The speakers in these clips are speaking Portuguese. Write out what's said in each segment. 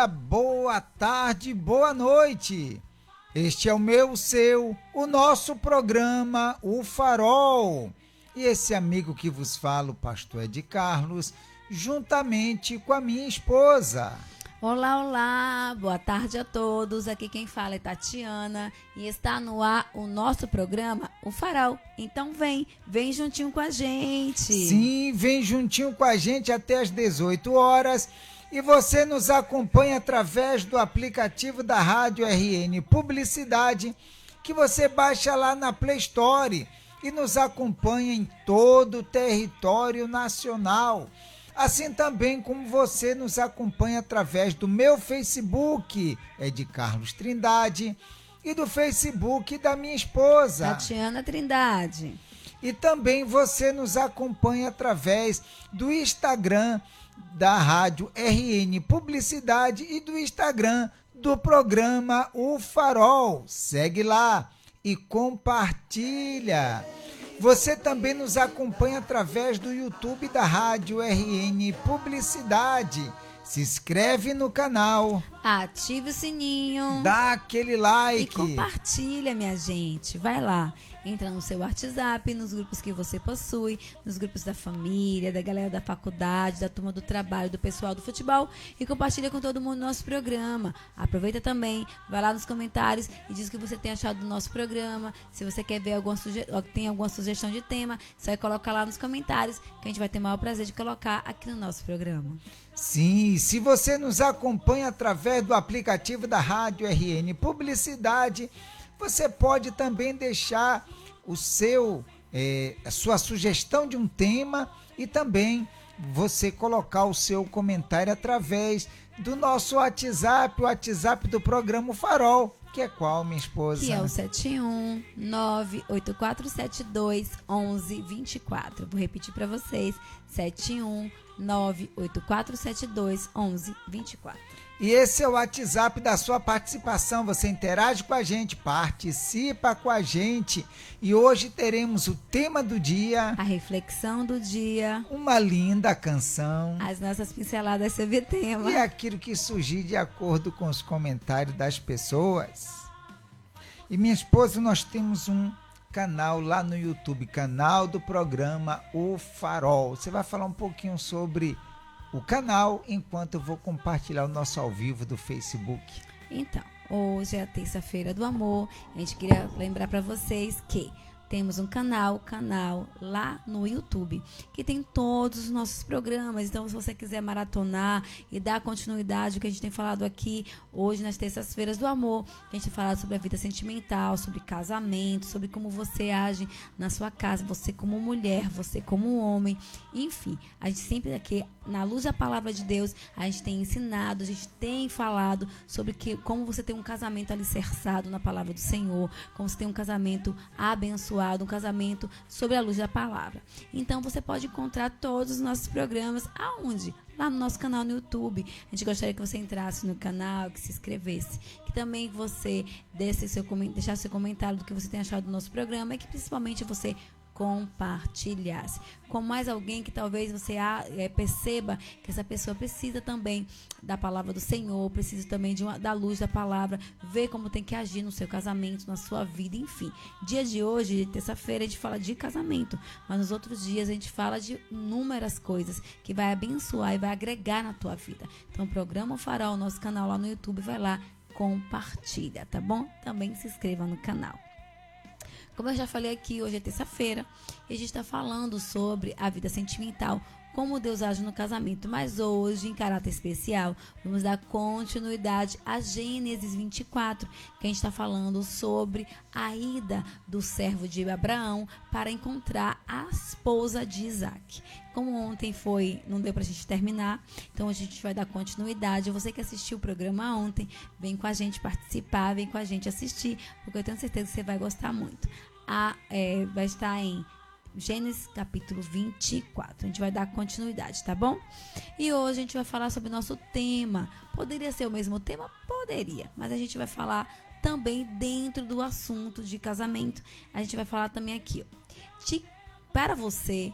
dia, boa tarde, boa noite. Este é o meu, o seu, o nosso programa, O Farol. E esse amigo que vos fala, o pastor Ed Carlos, juntamente com a minha esposa. Olá, olá, boa tarde a todos. Aqui quem fala é Tatiana e está no ar o nosso programa, O Farol. Então vem juntinho com a gente. Sim, vem juntinho com a gente até às 18 horas. E você nos acompanha através do aplicativo da Rádio RN Publicidade, que você baixa lá na Play Store e nos acompanha em todo o território nacional. Assim também como você nos acompanha através do meu Facebook, Ed Carlos Trindade, e do Facebook da minha esposa, Tatiana Trindade. E também você nos acompanha através do Instagram da Rádio RN Publicidade e do Instagram do programa O Farol. Segue lá e compartilha. Você também nos acompanha através do YouTube da Rádio RN Publicidade. Se inscreve no canal. Ative o sininho. Dá aquele like. E compartilha, minha gente. Vai lá. Entra no seu WhatsApp, nos grupos que você possui, nos grupos da família, da galera da faculdade, da turma do trabalho, do pessoal do futebol e compartilha com todo mundo o nosso programa. Aproveita também, vai lá nos comentários e diz o que você tem achado do nosso programa. Se você quer ver tem alguma sugestão de tema, só coloca lá nos comentários que a gente vai ter o maior prazer de colocar aqui no nosso programa. Sim, se você nos acompanha através do aplicativo da Rádio RN Publicidade, você pode também deixar a sua sugestão de um tema e também você colocar o seu comentário através do nosso WhatsApp, o WhatsApp do programa O Farol, que é qual, minha esposa? Que é o 71984721124. Vou repetir para vocês, 71984721124. E esse é o WhatsApp da sua participação, você interage com a gente, participa com a gente. E hoje teremos o tema do dia, a reflexão do dia, uma linda canção, as nossas pinceladas sobre o tema e aquilo que surgir de acordo com os comentários das pessoas. E minha esposa, nós temos um canal lá no YouTube, canal do programa O Farol. Você vai falar um pouquinho sobre o canal, enquanto eu vou compartilhar o nosso ao vivo do Facebook. Então, hoje é a terça-feira do amor. A gente queria lembrar para vocês que temos um canal lá no YouTube, que tem todos os nossos programas. Então, se você quiser maratonar e dar continuidade ao que a gente tem falado aqui, hoje nas terças-feiras do amor, a gente tem falado sobre a vida sentimental, sobre casamento, sobre como você age na sua casa, você como mulher, você como homem, enfim. A gente sempre aqui, na luz da palavra de Deus, a gente tem ensinado, a gente tem falado sobre como você tem um casamento alicerçado na palavra do Senhor, como você tem um casamento abençoado, um casamento sobre a luz da palavra. Então você pode encontrar todos os nossos programas aonde? Lá no nosso canal no YouTube. A gente gostaria que você entrasse no canal, que se inscrevesse, que também você deixasse seu comentário do que você tem achado do nosso programa e que principalmente você compartilhasse com mais alguém que talvez você perceba que essa pessoa precisa também da palavra do Senhor, precisa também da luz da palavra, ver como tem que agir no seu casamento, na sua vida, enfim. Dia de hoje, terça-feira, a gente fala de casamento, mas nos outros dias a gente fala de inúmeras coisas que vai abençoar e vai agregar na tua vida. Então, o programa O Farol, nosso canal lá no YouTube, vai lá, compartilha, tá bom? Também se inscreva no canal. Como eu já falei aqui, hoje é terça-feira e a gente está falando sobre a vida sentimental, como Deus age no casamento. Mas hoje, em caráter especial, vamos dar continuidade a Gênesis 24, que a gente está falando sobre a ida do servo de Abraão para encontrar a esposa de Isaac. Como ontem não deu para a gente terminar, então hoje a gente vai dar continuidade. Você que assistiu o programa ontem, vem com a gente participar, vem com a gente assistir, porque eu tenho certeza que você vai gostar muito. Vai estar em Gênesis capítulo 24. A gente vai dar continuidade, tá bom? E hoje a gente vai falar sobre o nosso tema. Poderia ser o mesmo tema? Poderia. Mas a gente vai falar também dentro do assunto de casamento. A gente vai falar também aqui, para você,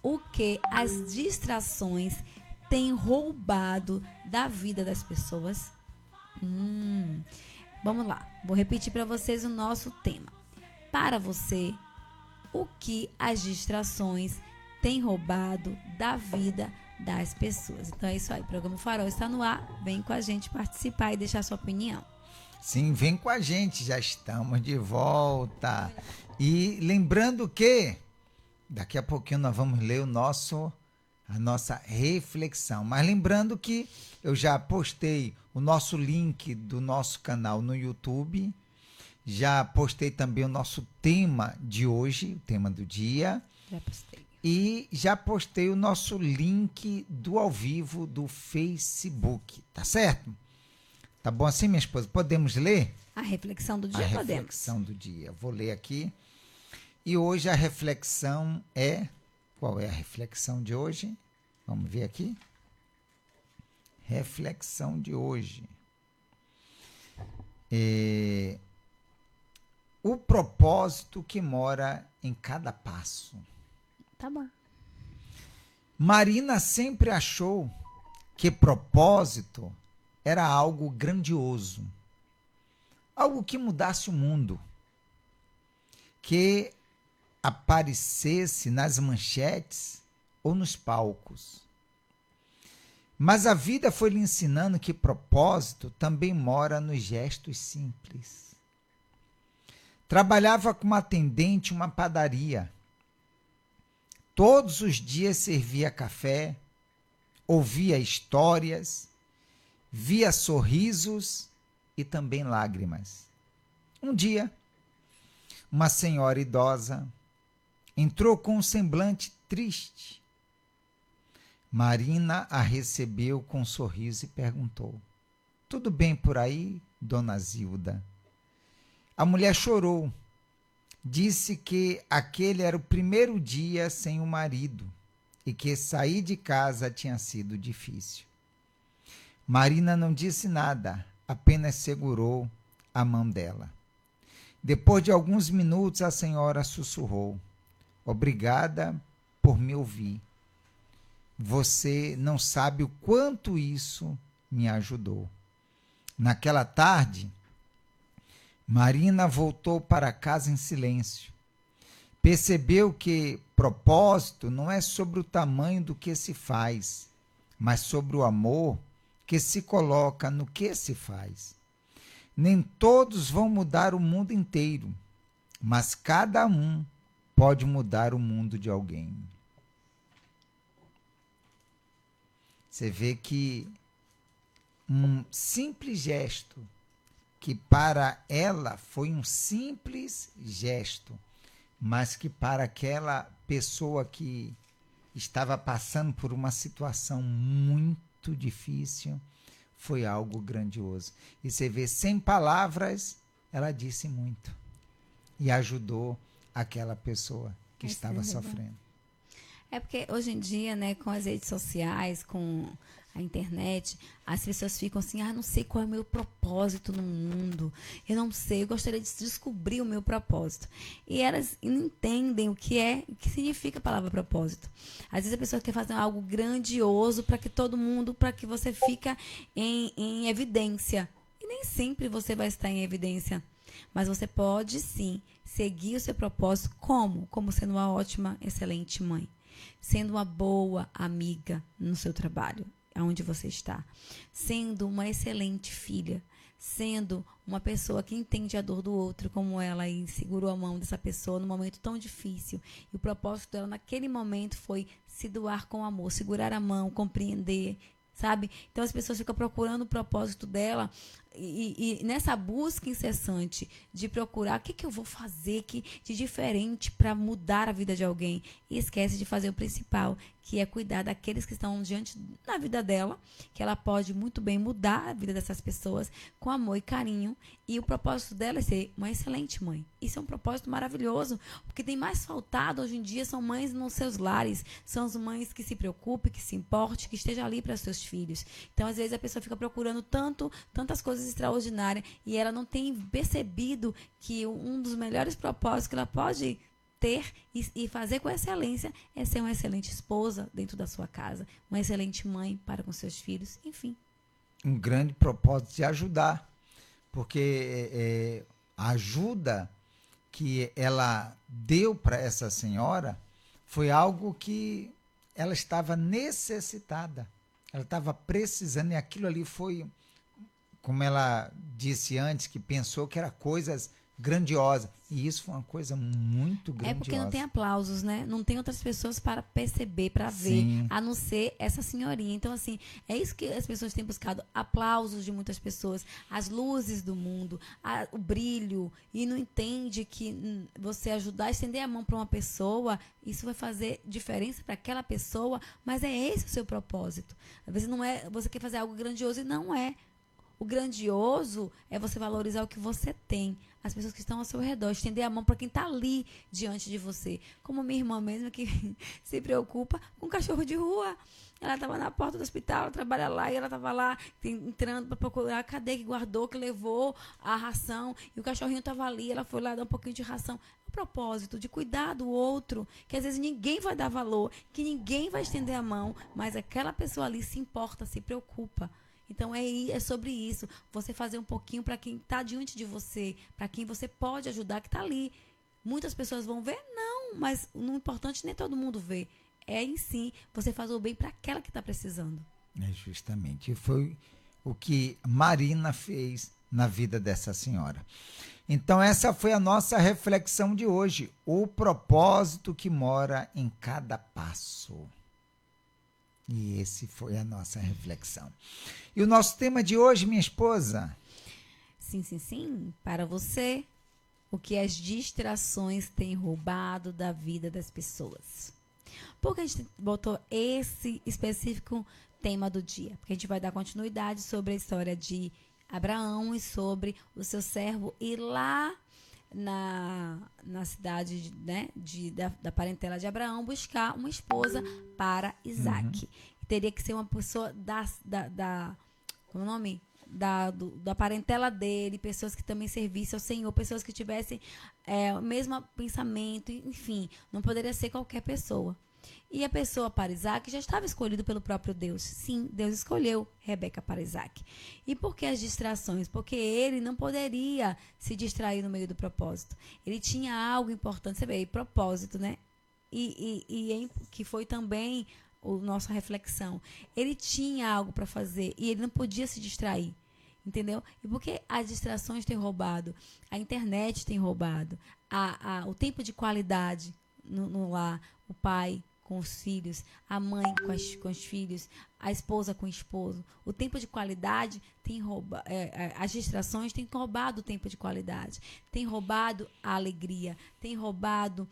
o que as distrações tem roubado da vida das pessoas? Vamos lá, vou repetir para vocês o nosso tema. Para você, o que as distrações têm roubado da vida das pessoas? Então é isso aí, o programa Farol está no ar, vem com a gente participar e deixar sua opinião. Sim, vem com a gente, já estamos de volta. E lembrando que daqui a pouquinho nós vamos ler a nossa reflexão. Mas lembrando que eu já postei o nosso link do nosso canal no YouTube, já postei também o nosso tema de hoje, o tema do dia. Já postei. E já postei o nosso link do ao vivo do Facebook, tá certo? Tá bom assim, minha esposa? Podemos ler? A reflexão do dia A podemos. reflexão do dia. Vou ler aqui. E hoje a reflexão é... Qual é a reflexão de hoje? Vamos ver aqui. Reflexão de hoje. O propósito que mora em cada passo. Tá bom. Marina sempre achou que propósito era algo grandioso, algo que mudasse o mundo, que aparecesse nas manchetes ou nos palcos. Mas a vida foi lhe ensinando que propósito também mora nos gestos simples. Trabalhava como atendente em uma padaria. Todos os dias servia café, ouvia histórias, via sorrisos e também lágrimas. Um dia, uma senhora idosa entrou com um semblante triste. Marina a recebeu com um sorriso e perguntou: "Tudo bem por aí, dona Zilda?" A mulher chorou. Disse que aquele era o primeiro dia sem o marido e que sair de casa tinha sido difícil. Marina não disse nada, apenas segurou a mão dela. Depois de alguns minutos, a senhora sussurrou: "Obrigada por me ouvir. Você não sabe o quanto isso me ajudou." Naquela tarde, Marina voltou para casa em silêncio. Percebeu que propósito não é sobre o tamanho do que se faz, mas sobre o amor que se coloca no que se faz. Nem todos vão mudar o mundo inteiro, mas cada um pode mudar o mundo de alguém. Você vê que um simples gesto, que para ela foi um simples gesto, mas que para aquela pessoa que estava passando por uma situação muito difícil, foi algo grandioso. E você vê, sem palavras, ela disse muito. E ajudou aquela pessoa que estava sofrendo. É porque hoje em dia, né, com as redes sociais, com a internet, as pessoas ficam assim: não sei qual é o meu propósito no mundo, eu não sei, eu gostaria de descobrir o meu propósito. E elas não entendem o que significa a palavra propósito. Às vezes a pessoa quer fazer algo grandioso para que todo mundo, para que você fique em evidência. E nem sempre você vai estar em evidência. Mas você pode, sim, seguir o seu propósito como sendo uma ótima, excelente mãe, sendo uma boa amiga no seu trabalho, aonde você está, sendo uma excelente filha, sendo uma pessoa que entende a dor do outro como ela e segurou a mão dessa pessoa num momento tão difícil. E o propósito dela naquele momento foi se doar com amor, segurar a mão, compreender, sabe? Então as pessoas ficam procurando o propósito dela e nessa busca incessante de procurar o que eu vou fazer de diferente para mudar a vida de alguém, e esquece de fazer o principal, que é cuidar daqueles que estão diante da vida dela, que ela pode muito bem mudar a vida dessas pessoas com amor e carinho. E o propósito dela é ser uma excelente mãe. Isso é um propósito maravilhoso, porque tem mais faltado hoje em dia são mães nos seus lares, são as mães que se preocupem, que se importem, que estejam ali para os seus filhos. Então, às vezes, a pessoa fica procurando tantas coisas extraordinárias e ela não tem percebido que um dos melhores propósitos que ela pode ter e fazer com excelência é ser uma excelente esposa dentro da sua casa, uma excelente mãe para com seus filhos, enfim. Um grande propósito de ajudar, porque a ajuda que ela deu para essa senhora foi algo que ela estava necessitada, ela estava precisando, e aquilo ali foi, como ela disse antes, que pensou que era coisas grandiosas, e isso foi uma coisa muito grandiosa. É porque não tem aplausos, né? Não tem outras pessoas para perceber, para ver, Sim. a não ser essa senhorinha. Então, assim, é isso que as pessoas têm buscado, aplausos de muitas pessoas, as luzes do mundo, o brilho, e não entende que você ajudar a estender a mão para uma pessoa, isso vai fazer diferença para aquela pessoa, mas é esse o seu propósito. Às vezes não é, você quer fazer algo grandioso e não é. O grandioso é você valorizar o que você tem, as pessoas que estão ao seu redor, estender a mão para quem está ali diante de você. Como minha irmã mesmo, que se preocupa com um cachorro de rua. Ela estava na porta do hospital, ela trabalha lá, e ela estava lá entrando para procurar cadê que guardou, que levou a ração, e o cachorrinho estava ali, ela foi lá dar um pouquinho de ração. O propósito de cuidar do outro, que às vezes ninguém vai dar valor, que ninguém vai estender a mão, mas aquela pessoa ali se importa, se preocupa. Então, é sobre isso. Você fazer um pouquinho para quem está diante de você, para quem você pode ajudar, que está ali. Muitas pessoas vão ver? Não, mas o importante nem todo mundo vê. É em si, você fazer o bem para aquela que está precisando. É justamente. E foi o que Marina fez na vida dessa senhora. Então, essa foi a nossa reflexão de hoje. O propósito que mora em cada passo. E esse foi a nossa reflexão. E o nosso tema de hoje, minha esposa? Sim. Para você, o que as distrações têm roubado da vida das pessoas. Por que a gente botou esse específico tema do dia? Porque a gente vai dar continuidade sobre a história de Abraão e sobre o seu servo ir lá na cidade, né, da parentela de Abraão, buscar uma esposa para Isaac. Teria que ser uma pessoa como é o nome? Da parentela dele, pessoas que também servissem ao Senhor, pessoas que tivessem o mesmo pensamento, enfim, não poderia ser qualquer pessoa. E a pessoa para Isaac já estava escolhida pelo próprio Deus. Sim, Deus escolheu Rebeca para Isaac. E por que as distrações? Porque ele não poderia se distrair no meio do propósito. Ele tinha algo importante, você vê, propósito, né? Que foi também a nossa reflexão. Ele tinha algo para fazer e ele não podia se distrair. Entendeu? E porque as distrações têm roubado, a internet tem roubado, o tempo de qualidade no lar, o pai com os filhos, a mãe com os filhos, a esposa com o esposo. O tempo de qualidade tem roubado, as distrações têm roubado o tempo de qualidade, tem roubado a alegria, tem roubado,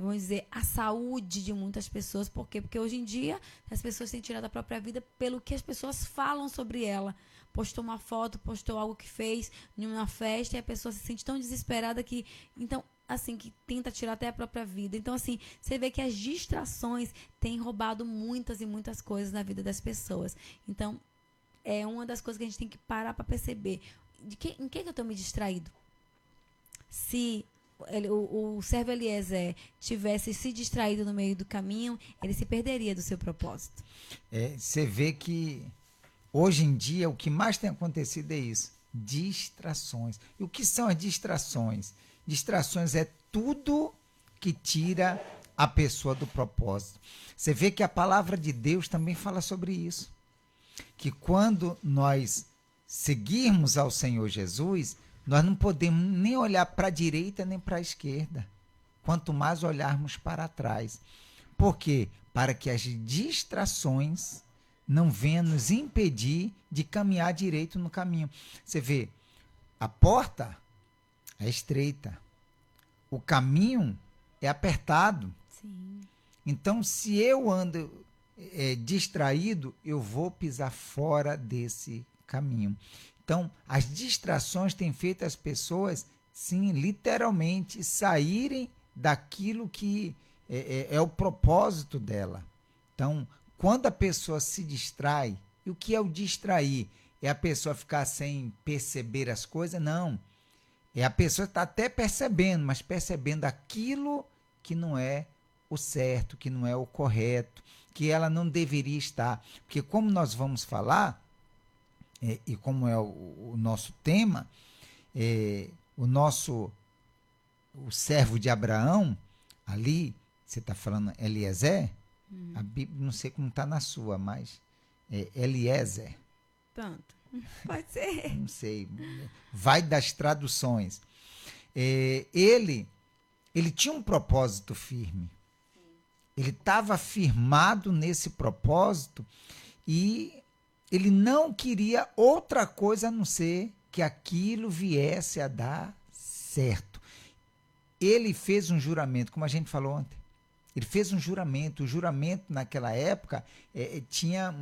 vamos dizer, a saúde de muitas pessoas. Por quê? Porque hoje em dia as pessoas têm tirado a própria vida pelo que as pessoas falam sobre ela. Postou uma foto, postou algo que fez em uma festa e a pessoa se sente tão desesperada que, então, assim, que tenta tirar até a própria vida. Então, assim, você vê que as distrações têm roubado muitas e muitas coisas na vida das pessoas. Então, é uma das coisas que a gente tem que parar para perceber. Em que eu estou me distraído? Se o servo Eliezer tivesse se distraído no meio do caminho, ele se perderia do seu propósito. Você vê que hoje em dia o que mais tem acontecido é isso, distrações. E o que são as distrações? Distrações é tudo que tira a pessoa do propósito. Você vê que a palavra de Deus também fala sobre isso. Que quando nós seguirmos ao Senhor Jesus, nós não podemos nem olhar para a direita nem para a esquerda. Quanto mais olharmos para trás. Por quê? Para que as distrações não venham nos impedir de caminhar direito no caminho. Você vê, a porta é estreita. O caminho é apertado. Sim. Então, se eu ando distraído, eu vou pisar fora desse caminho. Então, as distrações têm feito as pessoas, sim, literalmente, saírem daquilo que é o propósito dela. Então, quando a pessoa se distrai, e o que é o distrair? É a pessoa ficar sem perceber as coisas? Não. A pessoa está até percebendo, mas percebendo aquilo que não é o certo, que não é o correto, que ela não deveria estar. Porque como nós vamos falar, e como é o nosso tema, o servo de Abraão, ali, você está falando Eliezer, a Bíblia, não sei como está na sua, mas é Eliezer. Pronto, pode ser. Não sei, vai das traduções. Ele tinha um propósito firme. Ele estava firmado nesse propósito e ele não queria outra coisa a não ser que aquilo viesse a dar certo. Ele fez um juramento, como a gente falou ontem. Ele fez um juramento. O juramento, naquela época, tinha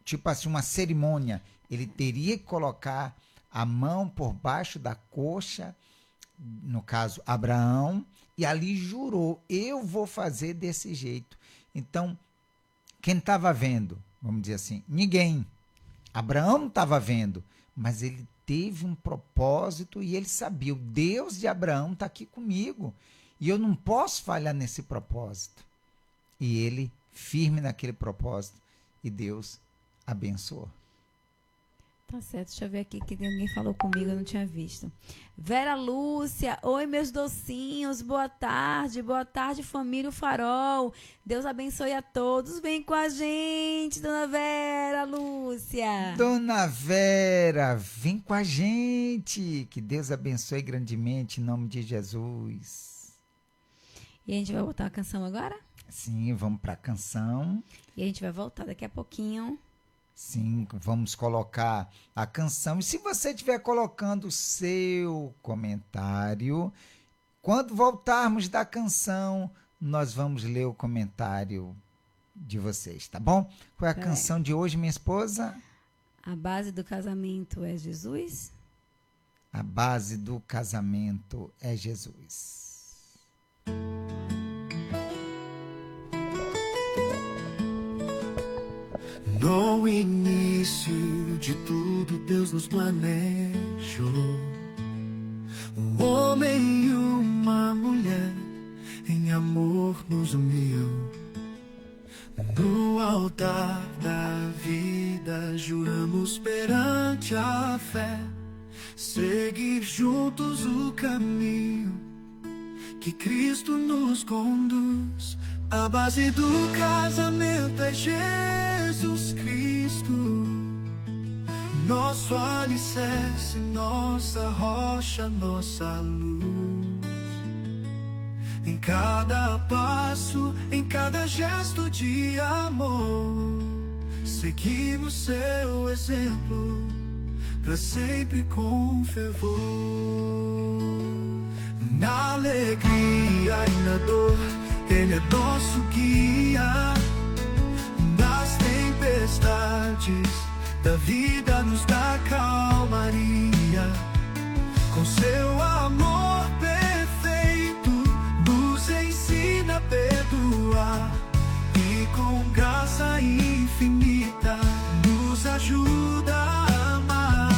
tipo assim, uma cerimônia. Ele teria que colocar a mão por baixo da coxa, no caso, Abraão, e ali jurou, eu vou fazer desse jeito. Então, quem estava vendo, vamos dizer assim, ninguém. Abraão não estava vendo, mas ele teve um propósito e ele sabia, o Deus de Abraão está aqui comigo e eu não posso falhar nesse propósito. E ele, firme naquele propósito, e Deus abençoou. Tá certo, deixa eu ver aqui que ninguém falou comigo, eu não tinha visto. Vera Lúcia, oi meus docinhos, boa tarde família O Farol, Deus abençoe a todos, vem com a gente, dona Vera Lúcia. Dona Vera, vem com a gente, que Deus abençoe grandemente, em nome de Jesus. E a gente vai botar uma canção agora? Sim, vamos para a canção. E a gente vai voltar daqui a pouquinho. Sim, vamos colocar a canção. E se você estiver colocando o seu comentário, quando voltarmos da canção, nós vamos ler o comentário de vocês, tá bom? Qual é a canção de hoje, minha esposa? A base do casamento é Jesus? A base do casamento é Jesus. No início de tudo, Deus nos planejou. Um homem e uma mulher em amor nos uniu. No altar da vida, juramos perante a fé seguir juntos o caminho que Cristo nos conduz. A base do casamento é Jesus Cristo, nosso alicerce, nossa rocha, nossa luz. Em cada passo, em cada gesto de amor, seguimos seu exemplo, pra sempre com fervor. Na alegria e na dor, Ele é nosso guia. Nas tempestades da vida nos dá calmaria. Com seu amor perfeito nos ensina a perdoar, e com graça infinita nos ajuda a amar.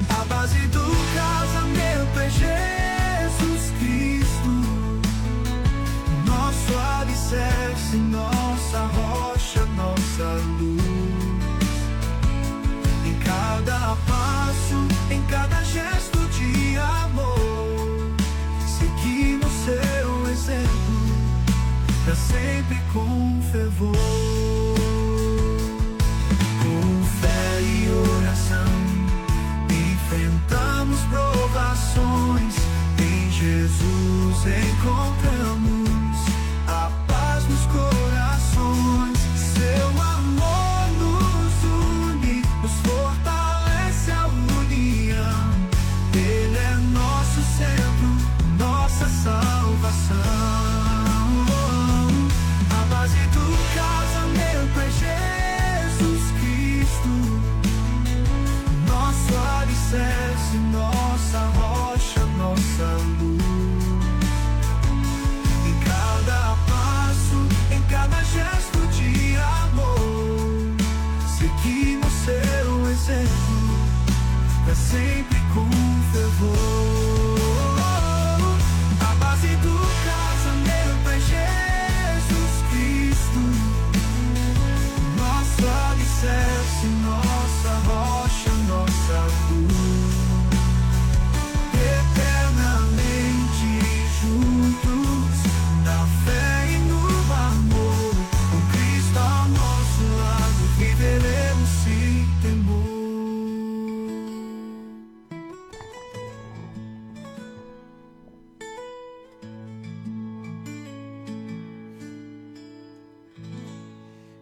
A base do casamento é Jesus Cristo, nosso alicerce, nossa rocha, nossa luz. Em cada passo, em cada gesto de amor, seguimos seu exemplo, pra sempre com fervor. Com fé e oração, enfrentamos provações. Em Jesus encontramos a paz nos corações. Seu amor nos une, nos fortalece a união. Ele é nosso centro, nossa salvação. A base do casamento é Jesus Cristo, nosso alicerce, nossa rocha, nossa luz. Em cada passo, em cada gesto de amor, seguimos seu exemplo, pra sempre com fervor.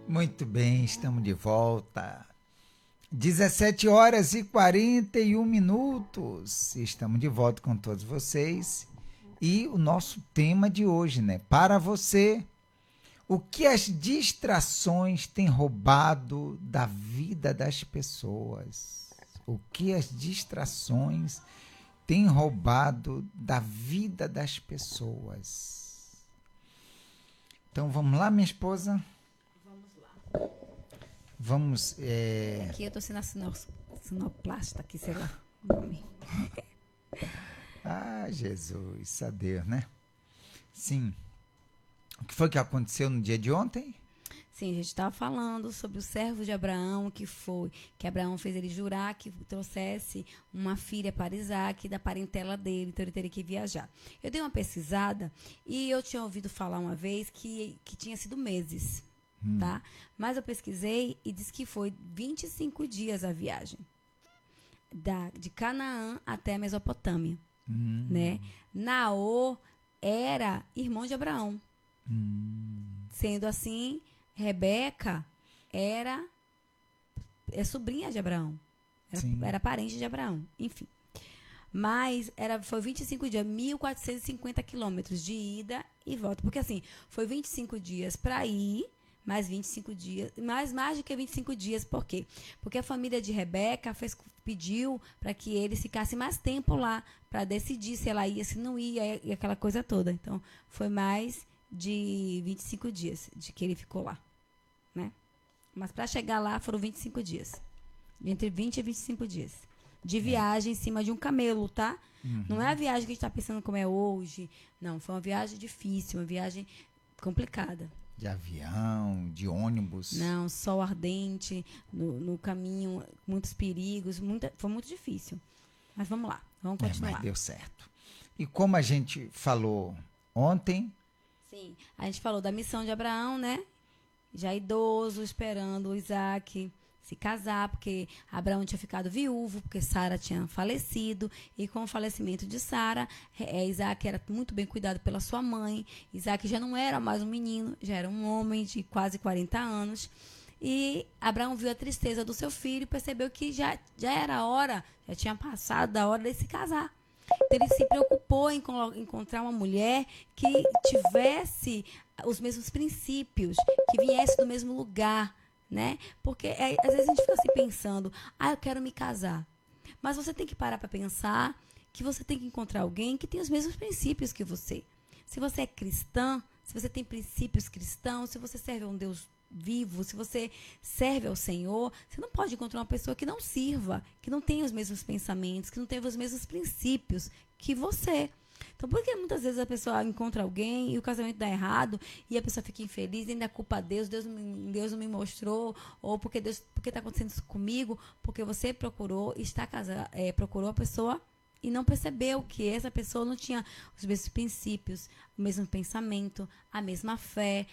Muito bem, estamos de volta. 17h41. Estamos de volta com todos vocês. E o nosso tema de hoje, né? Para você, o que as distrações têm roubado da vida das pessoas? O que as distrações têm roubado da vida das pessoas? Então vamos lá, minha esposa? Vamos. Aqui eu tô sendo a sinoplasta, aqui, sei lá o nome. Ah, Jesus, a Deus, né? Sim. O que foi que aconteceu no dia de ontem? Sim, a gente estava falando sobre o servo de Abraão, que Abraão fez ele jurar que trouxesse uma filha para Isaac, da parentela dele, então ele teria que viajar. Eu dei uma pesquisada e eu tinha ouvido falar uma vez que tinha sido meses, tá? Mas eu pesquisei e disse que foi 25 dias a viagem, de Canaã até a Mesopotâmia, né? Naor era irmão de Abraão. Sendo assim, Rebeca é sobrinha de Abraão. Era parente de Abraão, enfim. Mas foi 25 dias, 1.450 quilômetros de ida e volta. Porque assim, foi 25 dias para ir, mais 25 dias, mais do que 25 dias. Por quê? Porque a família de Rebeca pediu para que eles ficassem mais tempo lá, para decidir se ela ia, se não ia, e aquela coisa toda. Então, foi mais de 25 dias de que ele ficou lá, né? Mas para chegar lá foram 25 dias. Entre 20 e 25 dias. De viagem em cima de um camelo, tá? Não é a viagem que a gente está pensando como é hoje. Não, foi uma viagem difícil, uma viagem complicada. De avião, de ônibus. Não, sol ardente, no caminho, muitos perigos, foi muito difícil. Mas vamos lá, vamos continuar. Mas deu certo. E como a gente falou ontem... Sim, a gente falou da missão de Abraão, né? Já idoso, esperando o Isaac se casar, porque Abraão tinha ficado viúvo, porque Sara tinha falecido, e com o falecimento de Sara, Isaac era muito bem cuidado pela sua mãe. Isaac já não era mais um menino, já era um homem de quase 40 anos, e Abraão viu a tristeza do seu filho e percebeu que já era a hora, já tinha passado da hora de se casar. Então, ele se preocupou em encontrar uma mulher que tivesse os mesmos princípios, que viesse do mesmo lugar, né? Porque às vezes a gente fica assim pensando, eu quero me casar. Mas você tem que parar para pensar que você tem que encontrar alguém que tem os mesmos princípios que você. Se você é cristã, se você tem princípios cristãos, se você serve a um Deus vivo, se você serve ao Senhor, você não pode encontrar uma pessoa que não sirva, que não tenha os mesmos pensamentos, que não tenha os mesmos princípios que você. Então, por que muitas vezes a pessoa encontra alguém e o casamento dá errado e a pessoa fica infeliz e ainda culpa Deus não me mostrou, ou porque está acontecendo isso comigo? Porque você procurou a pessoa e não percebeu que essa pessoa não tinha os mesmos princípios, o mesmo pensamento, a mesma fé,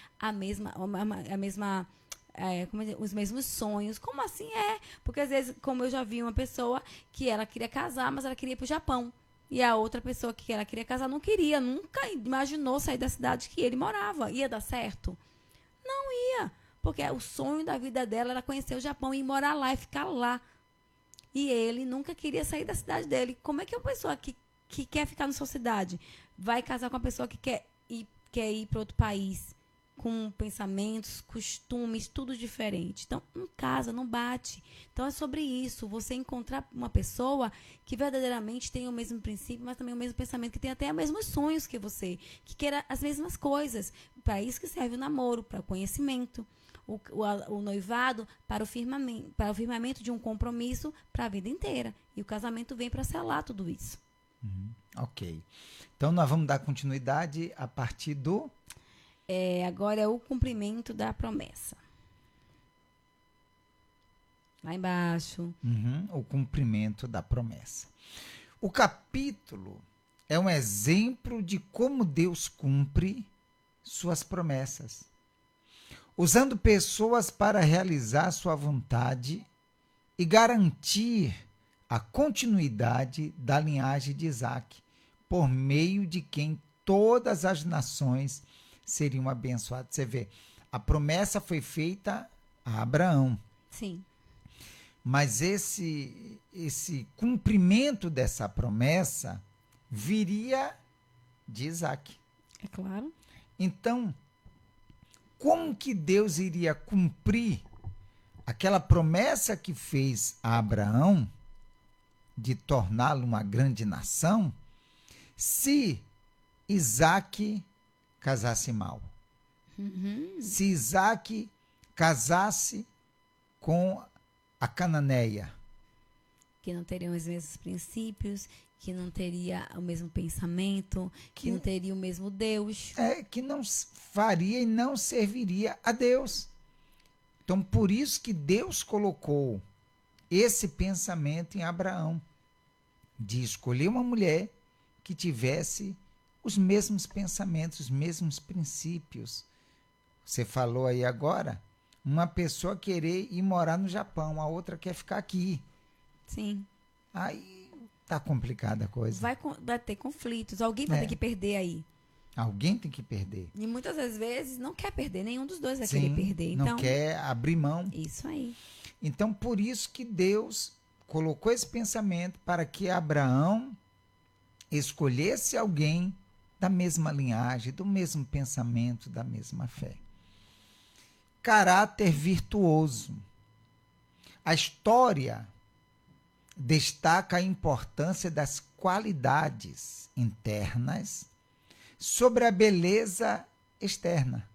os mesmos sonhos. Como assim é? Porque às vezes, como eu já vi uma pessoa que ela queria casar, mas ela queria ir para o Japão. E a outra pessoa que ela queria casar não queria, nunca imaginou sair da cidade que ele morava. Ia dar certo? Não ia. Porque o sonho da vida dela era conhecer o Japão e morar lá e ficar lá. E ele nunca queria sair da cidade dele. Como é que uma pessoa que quer ficar na sua cidade vai casar com uma pessoa que quer ir para outro país? Com pensamentos, costumes, tudo diferente. Então, não casa, não bate. Então, é sobre isso. Você encontrar uma pessoa que verdadeiramente tem o mesmo princípio, mas também o mesmo pensamento, que tem até os mesmos sonhos que você, que queira as mesmas coisas. Para isso que serve o namoro, para o conhecimento. O noivado para o firmamento de um compromisso para a vida inteira. E o casamento vem para selar tudo isso. Ok. Então, nós vamos dar continuidade a partir do... Agora é o cumprimento da promessa. Lá embaixo. O cumprimento da promessa. O capítulo é um exemplo de como Deus cumpre suas promessas, usando pessoas para realizar sua vontade e garantir a continuidade da linhagem de Isaac, por meio de quem todas as nações seriam abençoadas. Você vê, a promessa foi feita a Abraão. Sim. Mas esse cumprimento dessa promessa viria de Isaac. É claro. Então, como que Deus iria cumprir aquela promessa que fez a Abraão de torná-lo uma grande nação se Isaac casasse mal? Se Isaac casasse com a cananeia, Que não teriam os mesmos princípios, que não teria o mesmo pensamento, que não teria o mesmo Deus. que não faria e não serviria a Deus. Então, por isso que Deus colocou esse pensamento em Abraão, de escolher uma mulher que tivesse os mesmos pensamentos, os mesmos princípios. Você falou aí agora, uma pessoa querer ir morar no Japão, a outra quer ficar aqui. Sim. Aí tá complicada a coisa. Vai ter conflitos. Alguém vai ter que perder aí. Alguém tem que perder. E muitas das vezes não quer perder. Nenhum dos dois vai Sim, querer perder. Então, não quer abrir mão. Isso aí. Então, por isso que Deus colocou esse pensamento para que Abraão escolhesse alguém da mesma linhagem, do mesmo pensamento, da mesma fé. Caráter virtuoso. A história destaca a importância das qualidades internas sobre a beleza externa.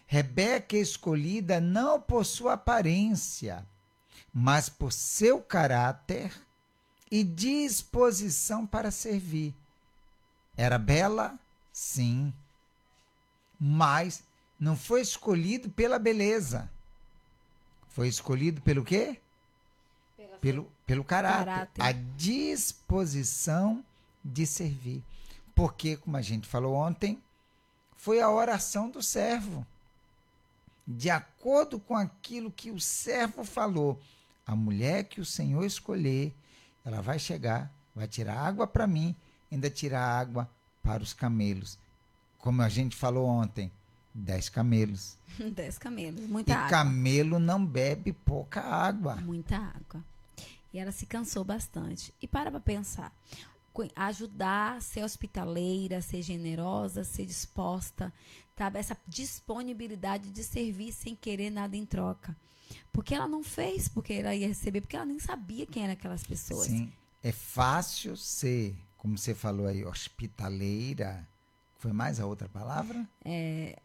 Rebeca escolhida não por sua aparência, mas por seu caráter e disposição para servir. Era bela? Sim. Mas não foi escolhido pela beleza. Foi escolhido pelo quê? Pelo caráter. A disposição de servir. Porque, como a gente falou ontem, foi a oração do servo. De acordo com aquilo que o servo falou, a mulher que o Senhor escolher, ela vai chegar, vai tirar água para mim, ainda tirar água para os camelos. Como a gente falou ontem, 10 camelos. 10 camelos, muita água. E camelo não bebe pouca água. Muita água. E ela se cansou bastante. E para pensar. Ajudar, ser hospitaleira, ser generosa, ser disposta, sabe? Essa disponibilidade de servir sem querer nada em troca. Porque ela não fez porque ela ia receber, porque ela nem sabia quem eram aquelas pessoas. Sim, é fácil ser, como você falou aí, hospitaleira. Foi mais a outra palavra?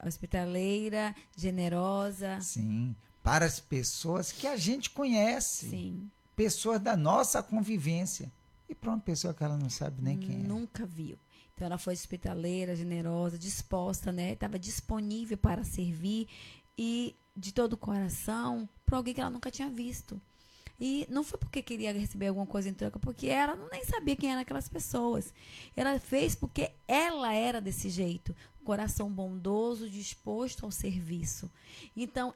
Hospitaleira, generosa. Sim, para as pessoas que a gente conhece. Sim. Pessoas da nossa convivência. E para uma pessoa que ela não sabe nem quem é. Nunca viu. Então ela foi hospitaleira, generosa, disposta, né? Estava disponível para servir e de todo o coração para alguém que ela nunca tinha visto. E não foi porque queria receber alguma coisa em troca, porque ela nem sabia quem eram aquelas pessoas. Ela fez porque ela era desse jeito. Coração bondoso, disposto ao serviço. Então,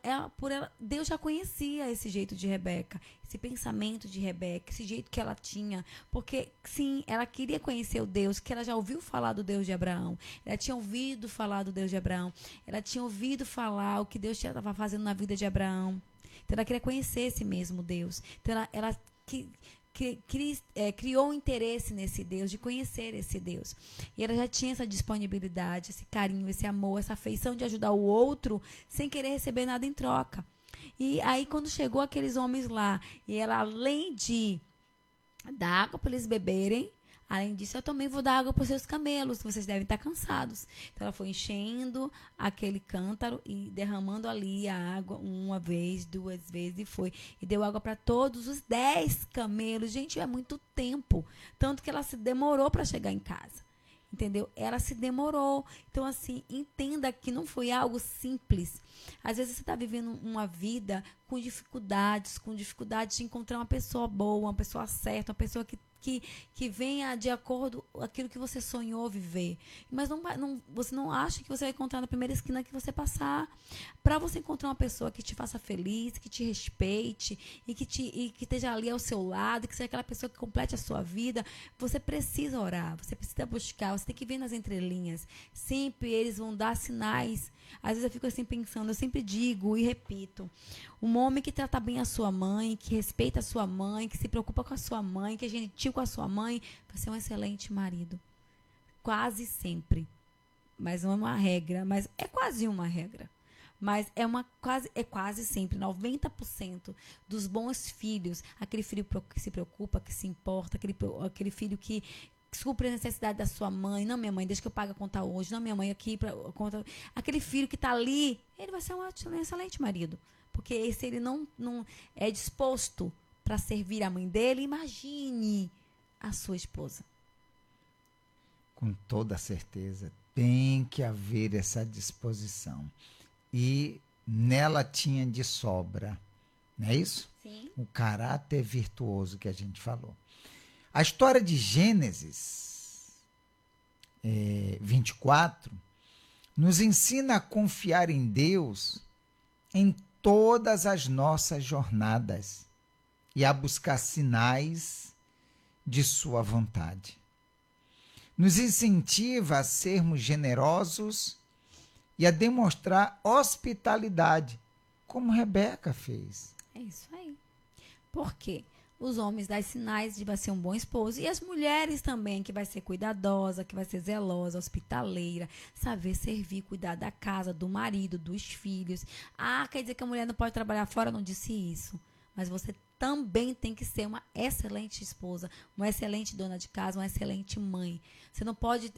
Deus já conhecia esse jeito de Rebeca, esse pensamento de Rebeca, esse jeito que ela tinha. Porque, sim, ela queria conhecer o Deus, que ela já ouviu falar do Deus de Abraão. Ela tinha ouvido falar do Deus de Abraão. Ela tinha ouvido falar o que Deus estava fazendo na vida de Abraão. Então, ela queria conhecer esse mesmo Deus. Então, ela criou um interesse nesse Deus, de conhecer esse Deus. E ela já tinha essa disponibilidade, esse carinho, esse amor, essa afeição de ajudar o outro sem querer receber nada em troca. E aí, quando chegou aqueles homens lá, e ela, além de dar água para eles beberem, além disso, eu também vou dar água para os seus camelos, que vocês devem estar cansados. Então, ela foi enchendo aquele cântaro e derramando ali a água uma vez, 2 vezes, e deu água para todos os 10 camelos. Gente, é muito tempo. Tanto que ela se demorou para chegar em casa. Entendeu? Ela se demorou. Então, assim, entenda que não foi algo simples. Às vezes você está vivendo uma vida com dificuldade de encontrar uma pessoa boa, uma pessoa certa, uma pessoa que que venha de acordo com aquilo que você sonhou viver. Mas você não acha que você vai encontrar na primeira esquina que você passar. Para você encontrar uma pessoa que te faça feliz, que te respeite e que esteja ali ao seu lado, que seja aquela pessoa que complete a sua vida, você precisa orar, você precisa buscar, você tem que ver nas entrelinhas. Sempre eles vão dar sinais. Às vezes eu fico assim pensando, eu sempre digo e repito, um homem que trata bem a sua mãe, que respeita a sua mãe, que se preocupa com a sua mãe, que é gentil com a sua mãe, vai ser um excelente marido. Quase sempre. Mas não é uma regra, mas é quase uma regra. Mas é quase sempre, 90% dos bons filhos, aquele filho que se preocupa, que se importa, aquele filho que supre a necessidade da sua mãe. Não, minha mãe, deixa que eu pague a conta hoje. Não, minha mãe, aqui para conta. Aquele filho que está ali, ele vai ser um excelente marido. Porque se ele não é disposto para servir a mãe dele, imagine a sua esposa. Com toda certeza, tem que haver essa disposição. E nela tinha de sobra, não é isso? Sim. O caráter virtuoso que a gente falou. A história de Gênesis 24 nos ensina a confiar em Deus em todas as nossas jornadas e a buscar sinais de sua vontade. Nos incentiva a sermos generosos e a demonstrar hospitalidade, como Rebeca fez. É isso aí. Por quê? Os homens dão sinais de vai ser um bom esposo. E as mulheres também, que vai ser cuidadosa, que vai ser zelosa, hospitaleira, saber servir, cuidar da casa, do marido, dos filhos. Ah, quer dizer que a mulher não pode trabalhar fora? Não disse isso. Mas você também tem que ser uma excelente esposa, uma excelente dona de casa, uma excelente mãe. Você não pode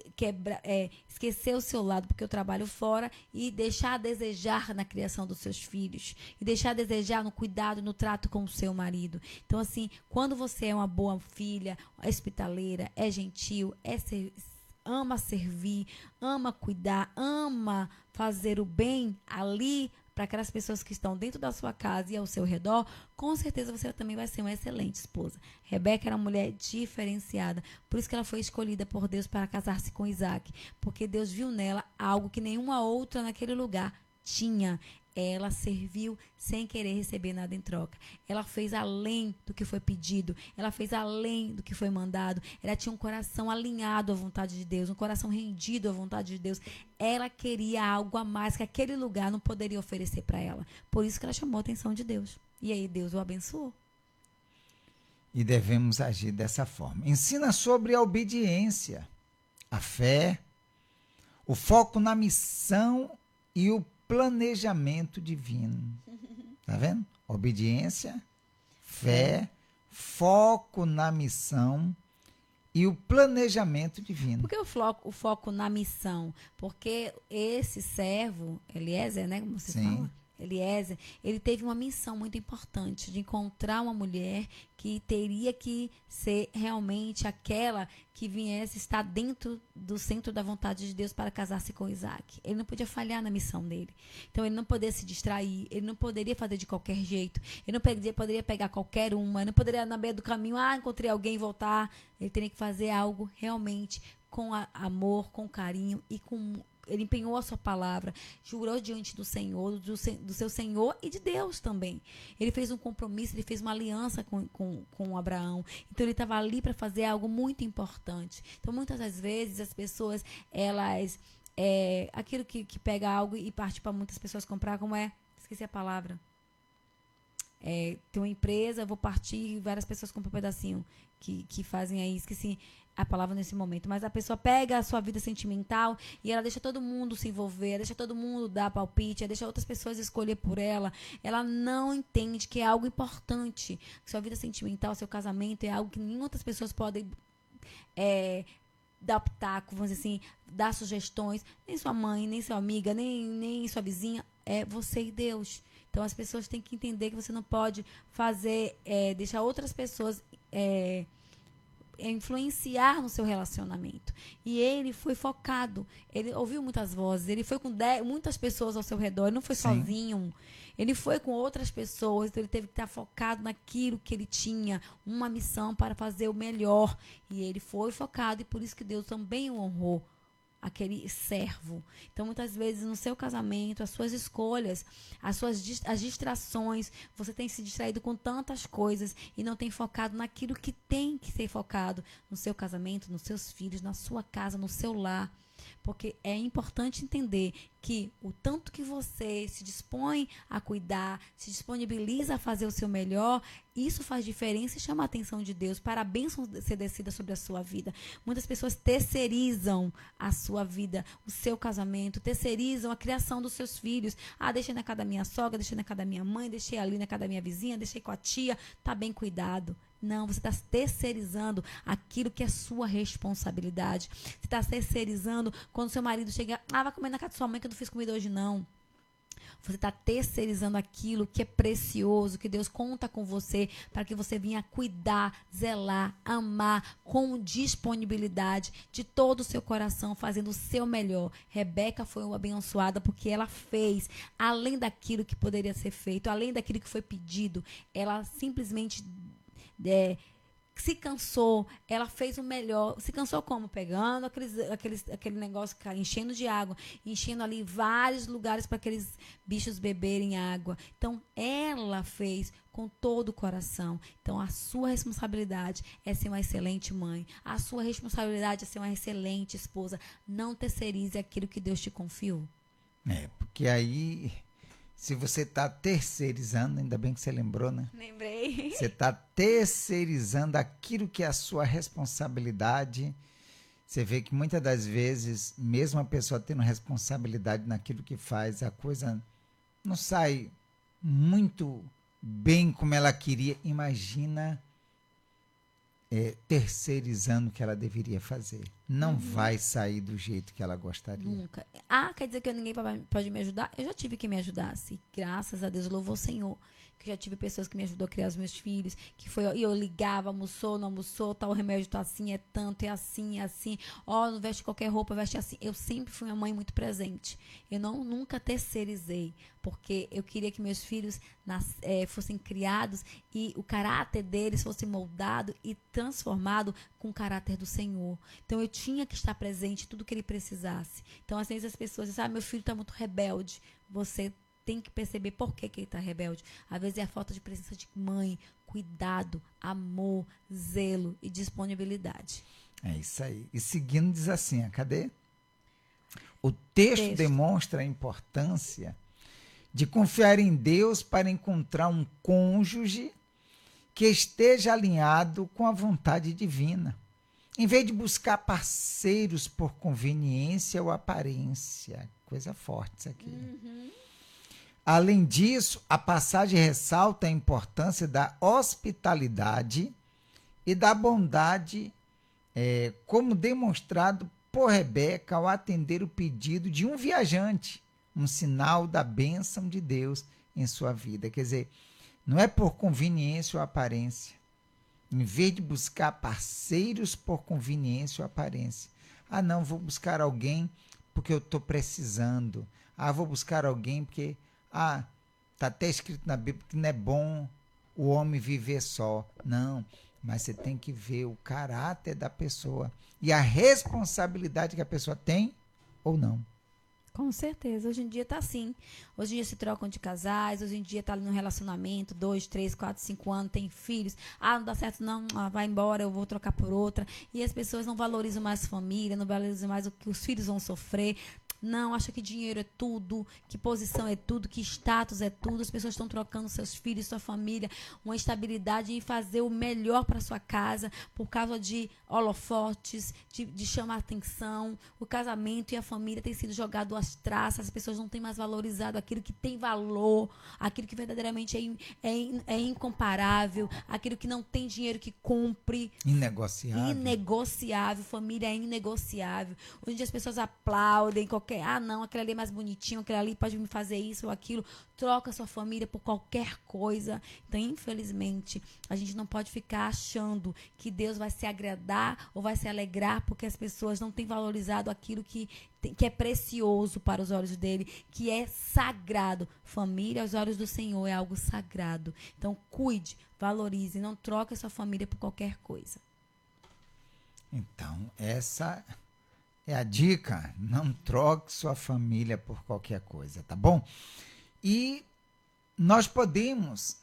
esquecer o seu lado porque eu trabalho fora e deixar a desejar na criação dos seus filhos. E deixar a desejar no cuidado, no trato com o seu marido. Então, assim, quando você é uma boa filha, é hospitaleira, é gentil, ama servir, ama cuidar, ama fazer o bem ali para aquelas pessoas que estão dentro da sua casa e ao seu redor, com certeza você também vai ser uma excelente esposa. Rebeca era uma mulher diferenciada, por isso que ela foi escolhida por Deus para casar-se com Isaac, porque Deus viu nela algo que nenhuma outra naquele lugar tinha. Ela serviu sem querer receber nada em troca. Ela fez além do que foi pedido. Ela fez além do que foi mandado. Ela tinha um coração alinhado à vontade de Deus, um coração rendido à vontade de Deus. Ela queria algo a mais que aquele lugar não poderia oferecer para ela. Por isso que ela chamou a atenção de Deus. E aí Deus o abençoou. E devemos agir dessa forma. Ensina sobre a obediência, a fé, o foco na missão e o planejamento divino. Tá vendo? Obediência, fé, foco na missão e o planejamento divino. Por que o foco na missão? Porque esse servo, Eliezer, né, como você Sim. fala? Eliezer, ele teve uma missão muito importante de encontrar uma mulher que teria que ser realmente aquela que viesse estar dentro do centro da vontade de Deus para casar-se com Isaac. Ele não podia falhar na missão dele. Então, ele não poderia se distrair, ele não poderia fazer de qualquer jeito, ele não poderia pegar qualquer uma, ele não poderia, na beira do caminho, encontrei alguém e voltar. Ele teria que fazer algo realmente com amor, com carinho e com... Ele empenhou a sua palavra, jurou diante do Senhor, do seu Senhor e de Deus também. Ele fez um compromisso, ele fez uma aliança com Abraão. Então, ele estava ali para fazer algo muito importante. Então, muitas das vezes, as pessoas, elas... aquilo que pega algo e parte para muitas pessoas comprar, como é? Esqueci a palavra. Tem uma empresa, vou partir e várias pessoas compram um pedacinho que fazem aí, esqueci a palavra nesse momento, mas a pessoa pega a sua vida sentimental e ela deixa todo mundo se envolver, deixa todo mundo dar palpite, deixa outras pessoas escolher por ela. Ela não entende que é algo importante. Sua vida sentimental, seu casamento é algo que nenhuma outras pessoas podem dar pitaco, vamos dizer assim, dar sugestões, nem sua mãe, nem sua amiga, nem sua vizinha, é você e Deus. Então as pessoas têm que entender que você não pode fazer, deixar outras pessoas influenciar no seu relacionamento. E ele foi focado, ele ouviu muitas vozes, ele foi com muitas pessoas ao seu redor, ele não foi Sim. sozinho. Ele foi com outras pessoas, então ele teve que estar focado naquilo que ele tinha, uma missão para fazer o melhor. E ele foi focado e por isso que Deus também o honrou, aquele servo. Então, muitas vezes, no seu casamento, as suas escolhas, as distrações, você tem se distraído com tantas coisas e não tem focado naquilo que tem que ser focado no seu casamento, nos seus filhos, na sua casa, no seu lar. Porque é importante entender que o tanto que você se dispõe a cuidar, se disponibiliza a fazer o seu melhor, isso faz diferença e chama a atenção de Deus para a bênção ser descida sobre a sua vida. Muitas pessoas terceirizam a sua vida, o seu casamento, terceirizam a criação dos seus filhos. Ah, deixei na casa da minha sogra, deixei na casa da minha mãe, deixei ali na casa da minha vizinha, deixei com a tia, tá bem cuidado. Não, você está terceirizando aquilo que é sua responsabilidade. Você está terceirizando quando seu marido chega, vai comer na casa da sua mãe que eu não fiz comida hoje não. Você está terceirizando aquilo que é precioso, que Deus conta com você para que você venha cuidar, zelar, amar com disponibilidade de todo o seu coração, fazendo o seu melhor. Rebeca foi uma abençoada porque ela fez, além daquilo que poderia ser feito, além daquilo que foi pedido, ela simplesmente se cansou, ela fez o melhor. Se cansou como? Pegando aquele negócio, enchendo de água, enchendo ali vários lugares para aqueles bichos beberem água. Então, ela fez com todo o coração. Então, a sua responsabilidade é ser uma excelente mãe. A sua responsabilidade é ser uma excelente esposa. Não terceirize aquilo que Deus te confiou. Porque aí... Se você está terceirizando, ainda bem que você lembrou, né? Lembrei. Você está terceirizando aquilo que é a sua responsabilidade. Você vê que muitas das vezes, mesmo a pessoa tendo responsabilidade naquilo que faz, a coisa não sai muito bem como ela queria. Imagina terceirizando o que ela deveria fazer. Não vai sair do jeito que ela gostaria. Nunca. Quer dizer que ninguém pode me ajudar? Eu já tive quem me ajudasse. Graças a Deus, louvo o Senhor. Que já tive pessoas que me ajudou a criar os meus filhos. E eu ligava, almoçou, não almoçou, tal remédio tá assim, é tanto, é assim, é assim. Não veste qualquer roupa, veste assim. Eu sempre fui uma mãe muito presente. Eu nunca terceirizei. Porque eu queria que meus filhos fossem criados e o caráter deles fosse moldado e transformado com o caráter do Senhor. Então, eu tinha que estar presente em tudo que ele precisasse. Então, às vezes as pessoas dizem, meu filho está muito rebelde. Você tem que perceber por que ele está rebelde. Às vezes é a falta de presença de mãe, cuidado, amor, zelo e disponibilidade. É isso aí. E seguindo diz assim, cadê? O texto demonstra a importância de confiar em Deus para encontrar um cônjuge que esteja alinhado com a vontade divina, em vez de buscar parceiros por conveniência ou aparência. Coisa forte isso aqui. Além disso, a passagem ressalta a importância da hospitalidade e da bondade, como demonstrado por Rebeca ao atender o pedido de um viajante, um sinal da bênção de Deus em sua vida. Quer dizer, não é por conveniência ou aparência. Em vez de buscar parceiros por conveniência ou aparência. Não, vou buscar alguém porque eu estou precisando. Vou buscar alguém porque... está até escrito na Bíblia que não é bom o homem viver só. Não, mas você tem que ver o caráter da pessoa e a responsabilidade que a pessoa tem ou não. Com certeza, hoje em dia tá assim. Hoje em dia se trocam de casais, hoje em dia tá ali no relacionamento, 2, 3, 4, 5 anos, tem filhos. Não dá certo não, vai embora, eu vou trocar por outra. E as pessoas não valorizam mais família, não valorizam mais o que os filhos vão sofrer. Não, acha que dinheiro é tudo, que posição é tudo, que status é tudo. As pessoas estão trocando seus filhos, sua família, uma estabilidade e fazer o melhor para sua casa por causa de holofotes, de chamar atenção. O casamento e a família têm sido jogado às traças. As pessoas não têm mais valorizado aquilo que tem valor, aquilo que verdadeiramente é incomparável, aquilo que não tem dinheiro que compre. Inegociável. Inegociável. Família é inegociável. Hoje em dia as pessoas aplaudem qualquer qualquer, não, aquele ali é mais bonitinho, aquele ali pode me fazer isso ou aquilo, troca sua família por qualquer coisa. Então, infelizmente, a gente não pode ficar achando que Deus vai se agradar ou vai se alegrar porque as pessoas não têm valorizado aquilo que é precioso para os olhos dele, que é sagrado. Família aos olhos do Senhor é algo sagrado. Então, cuide, valorize, não troque a sua família por qualquer coisa. Então, essa é a dica. Não troque sua família por qualquer coisa, tá bom? E nós podemos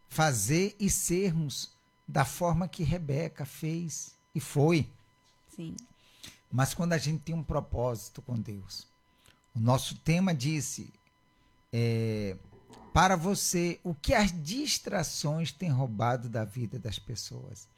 fazer e sermos da forma que Rebeca fez e foi. Sim. Mas quando a gente tem um propósito com Deus, o nosso tema disse, para você, o que as distrações têm roubado da vida das pessoas?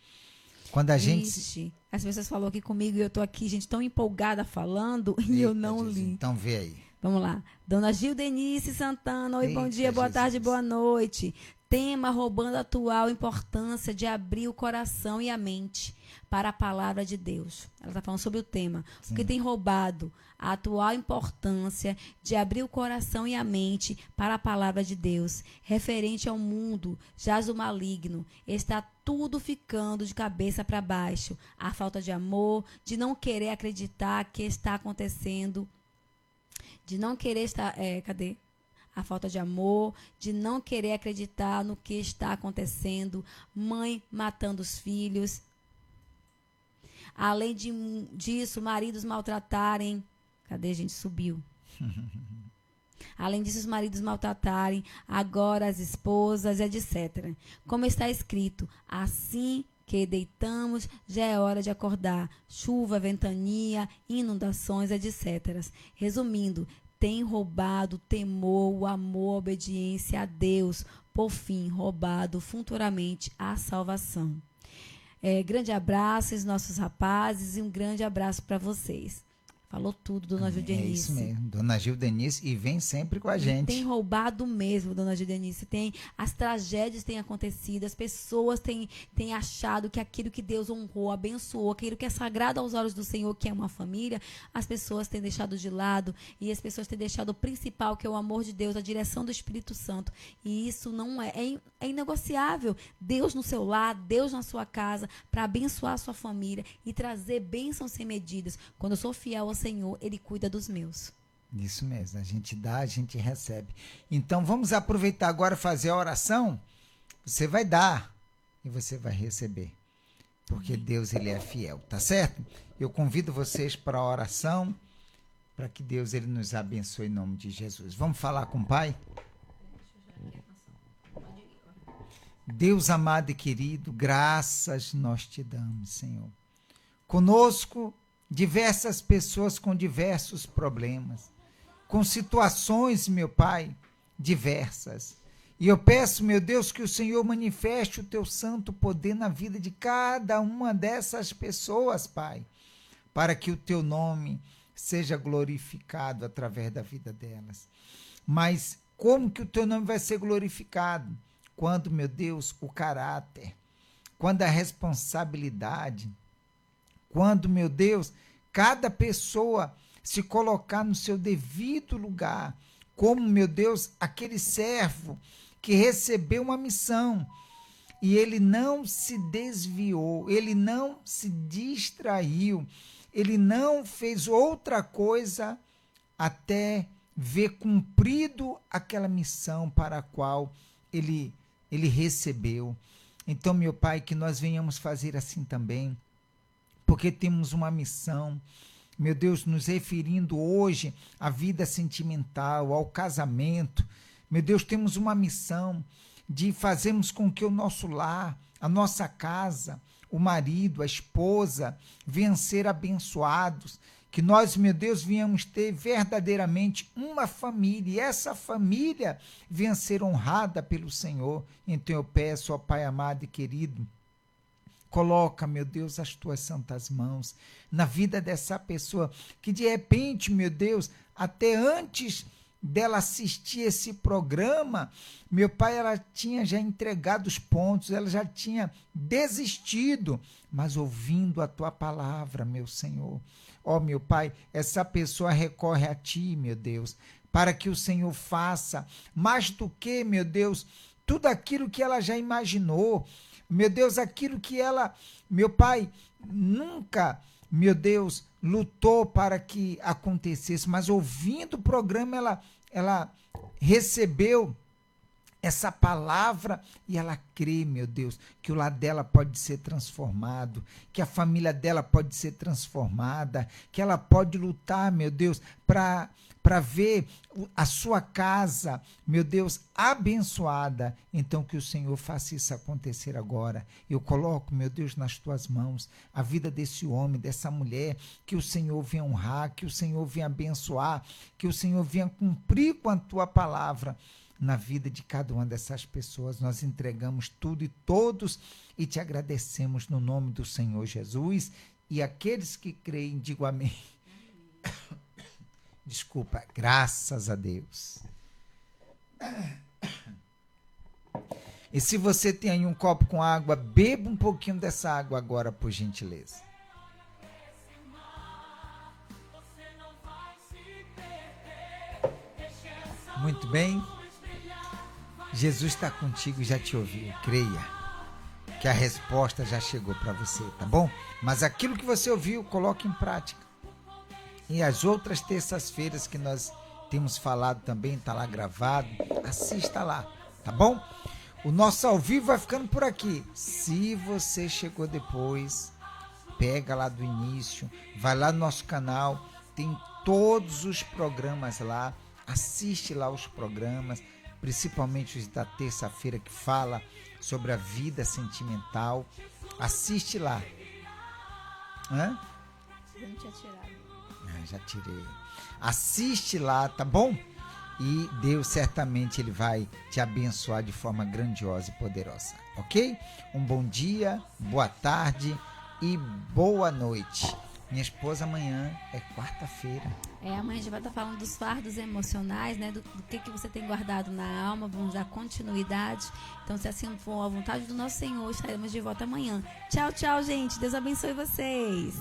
Quando a gente... As pessoas falaram aqui comigo e eu estou aqui, gente, tão empolgada falando e eu não li. Então vê aí. Vamos lá. Dona Gildenice Santana, oi, Eita, bom dia, boa tarde, Jesus. boa noite. Tema roubando a atual importância de abrir o coração e a mente para a palavra de Deus. Ela está falando sobre o tema. Sim. O que tem roubado a atual importância de abrir o coração e a mente para a palavra de Deus, referente ao mundo, jaz o maligno. Está tudo ficando de cabeça para baixo. A falta de amor, de não querer acreditar que está acontecendo, de não querer estar... A falta de amor, de não querer acreditar no que está acontecendo, mãe matando os filhos. Além disso, maridos maltratarem. Cadê, gente? Subiu. Além disso, os maridos maltratarem, agora as esposas, etc. Como está escrito, assim que deitamos, já é hora de acordar. Chuva, ventania, inundações, etc. Resumindo, tem roubado o temor, o amor, a obediência a Deus. Por fim, roubado futuramente a salvação. Grande abraço aos nossos rapazes e um grande abraço para vocês. Falou tudo, dona Gildenice. É isso mesmo, dona Gildenice, e vem sempre com a gente. Tem roubado mesmo, dona Gildenice. As tragédias têm acontecido, as pessoas têm achado que aquilo que Deus honrou, abençoou, aquilo que é sagrado aos olhos do Senhor, que é uma família, as pessoas têm deixado de lado e as pessoas têm deixado o principal, que é o amor de Deus, a direção do Espírito Santo. E isso não é inegociável. Deus no seu lar, Deus na sua casa, para abençoar a sua família e trazer bênçãos sem medidas. Quando eu sou fiel ao Senhor, Ele cuida dos meus. Isso mesmo, a gente dá, a gente recebe. Então vamos aproveitar agora e fazer a oração. Você vai dar e você vai receber, porque Deus, Ele é fiel, tá certo? Eu convido vocês para a oração, para que Deus, Ele nos abençoe em nome de Jesus. Vamos falar com o Pai? Deus amado e querido, graças nós te damos, Senhor. Conosco, diversas pessoas com diversos problemas, com situações, meu Pai, diversas. E eu peço, meu Deus, que o Senhor manifeste o teu santo poder na vida de cada uma dessas pessoas, Pai, para que o teu nome seja glorificado através da vida delas. Mas como que o teu nome vai ser glorificado? Quando, meu Deus, o caráter, quando a responsabilidade, quando, meu Deus, cada pessoa se colocar no seu devido lugar, como, meu Deus, aquele servo que recebeu uma missão e ele não se desviou, ele não se distraiu, ele não fez outra coisa até ver cumprido aquela missão para a qual ele recebeu. Então, meu Pai, que nós venhamos fazer assim também, porque temos uma missão, meu Deus, nos referindo hoje à vida sentimental, ao casamento. Meu Deus, temos uma missão de fazermos com que o nosso lar, a nossa casa, o marido, a esposa, venham ser abençoados, que nós, meu Deus, venhamos ter verdadeiramente uma família, e essa família venha ser honrada pelo Senhor. Então eu peço, ó Pai amado e querido, coloca, meu Deus, as tuas santas mãos na vida dessa pessoa, que de repente, meu Deus, até antes dela assistir esse programa, meu pai, ela tinha já entregado os pontos, ela já tinha desistido, mas ouvindo a tua palavra, meu Senhor. Ó, meu Pai, essa pessoa recorre a ti, meu Deus, para que o Senhor faça mais do que, meu Deus, tudo aquilo que ela já imaginou, meu Deus, aquilo que ela, meu Pai, nunca, meu Deus, lutou para que acontecesse, mas ouvindo o programa, ela recebeu essa palavra e ela crê, meu Deus, que o lar dela pode ser transformado, que a família dela pode ser transformada, que ela pode lutar, meu Deus, para ver a sua casa, meu Deus, abençoada. Então que o Senhor faça isso acontecer agora. Eu coloco, meu Deus, nas tuas mãos a vida desse homem, dessa mulher, que o Senhor venha honrar, que o Senhor venha abençoar, que o Senhor venha cumprir com a tua palavra na vida de cada uma dessas pessoas. Nós entregamos tudo e todos e te agradecemos no nome do Senhor Jesus. E aqueles que creem, digo amém. Desculpa, graças a Deus. E se você tem aí um copo com água, beba um pouquinho dessa água agora, por gentileza. Muito bem. Jesus está contigo e já te ouviu. Creia que a resposta já chegou para você, tá bom? Mas aquilo que você ouviu, coloque em prática. E as outras terças-feiras que nós temos falado também, está lá gravado, assista lá, tá bom? O nosso ao vivo vai ficando por aqui. Se você chegou depois, pega lá do início, vai lá no nosso canal, tem todos os programas lá, assiste lá os programas, principalmente os da terça-feira que fala sobre a vida sentimental. Assiste lá. Hã? Eu não tinha tirado. Já tirei. Assiste lá, tá bom? E Deus certamente ele vai te abençoar de forma grandiosa e poderosa, ok? Um bom dia, boa tarde e boa noite. Minha esposa, amanhã é quarta-feira. Amanhã a gente vai estar falando dos fardos emocionais, né? Do que você tem guardado na alma. Vamos dar continuidade. Então, se assim for a vontade do nosso Senhor, estaremos de volta amanhã. Tchau, tchau, gente. Deus abençoe vocês.